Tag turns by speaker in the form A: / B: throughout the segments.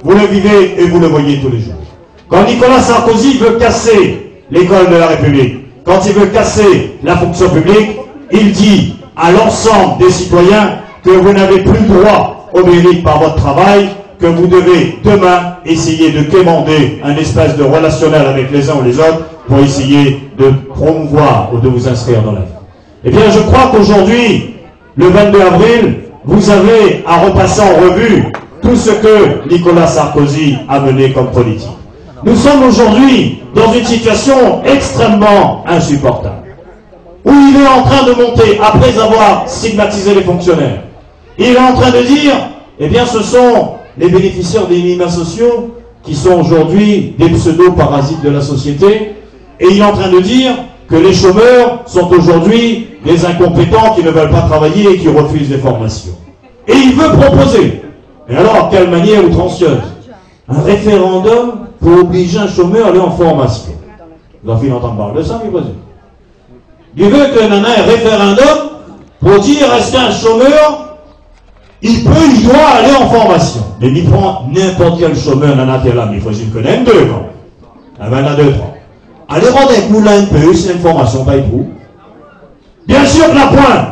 A: vous le vivez et vous le voyez tous les jours. Quand Nicolas Sarkozy veut casser l'école de la République, quand il veut casser la fonction publique, il dit à l'ensemble des citoyens que vous n'avez plus droit au mérite par votre travail, que vous devez demain essayer de quémander un espace de relationnel avec les uns ou les autres pour essayer de promouvoir ou de vous inscrire dans la vie. Eh bien, je crois qu'aujourd'hui, le 22 avril, vous avez à repasser en revue tout ce que Nicolas Sarkozy a mené comme politique. Nous sommes aujourd'hui dans une situation extrêmement insupportable, où il est en train de monter, après avoir stigmatisé les fonctionnaires, il est en train de dire, eh bien ce sont les bénéficiaires des minima sociaux qui sont aujourd'hui des pseudo-parasites de la société, et il est en train de dire que les chômeurs sont aujourd'hui des incompétents qui ne veulent pas travailler et qui refusent des formations. Et il veut proposer, et alors quelle manière outrancieuse, un référendum pour obliger un chômeur à aller en formation. Vous avez entendu parler de ça, mes voisins? Il veut que nana ait un référendum pour dire est-ce qu'un chômeur, il doit aller en formation. Mais il prend n'importe quel chômeur, nana qui est là, mais il faut qu'il connaisse deux, quand. Ah ben là, 2, 3. Allez rendre avec nous là un peu, c'est une formation, pas pour. Bien sûr que la pointe.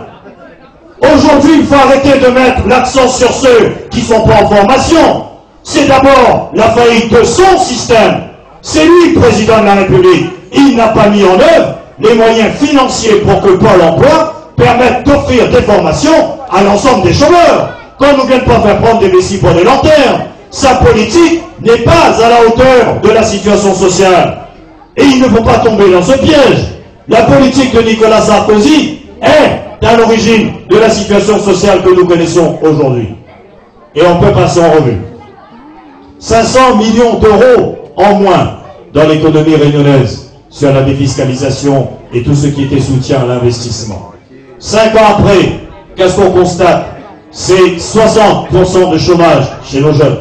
A: Aujourd'hui, il faut arrêter de mettre l'accent sur ceux qui ne sont pas en formation. C'est d'abord la faillite de son système. C'est lui le président de la République. Il n'a pas mis en œuvre les moyens financiers pour que Pôle emploi permette d'offrir des formations à l'ensemble des chômeurs. Qu'on ne vienne pas faire prendre des vessies pour des lanternes. Sa politique n'est pas à la hauteur de la situation sociale. Et il ne faut pas tomber dans ce piège. La politique de Nicolas Sarkozy est à l'origine de la situation sociale que nous connaissons aujourd'hui. Et on peut passer en revue. 500 millions d'euros en moins dans l'économie réunionnaise sur la défiscalisation et tout ce qui était soutien à l'investissement. 5 ans après, qu'est-ce qu'on constate? C'est 60% de chômage chez nos jeunes.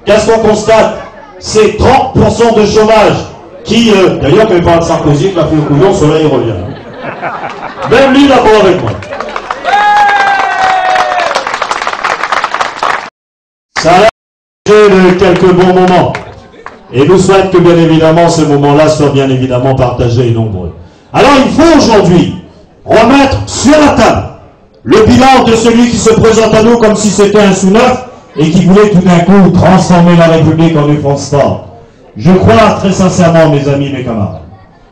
A: Qu'est-ce qu'on constate? C'est 30% de chômage qui, d'ailleurs, quand il parle de Sarkozy, il a fait le couillon, le soleil revient. Même lui, d'accord avec moi. Ça a de quelques bons moments. Et nous souhaitons que, bien évidemment, ce moment-là soit bien évidemment partagé et nombreux. Alors, il faut aujourd'hui remettre sur la table le bilan de celui qui se présente à nous comme si c'était un sous-neuf et qui voulait tout d'un coup transformer la République en une France forte. Je crois très sincèrement, mes amis, mes camarades,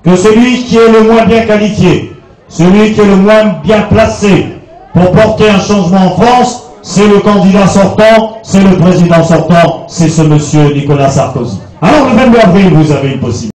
A: que celui qui est le moins bien qualifié, celui qui est le moins bien placé pour porter un changement en France, c'est le candidat sortant, c'est le président sortant, c'est ce monsieur Nicolas Sarkozy. Alors le 22 avril, vous avez une possibilité.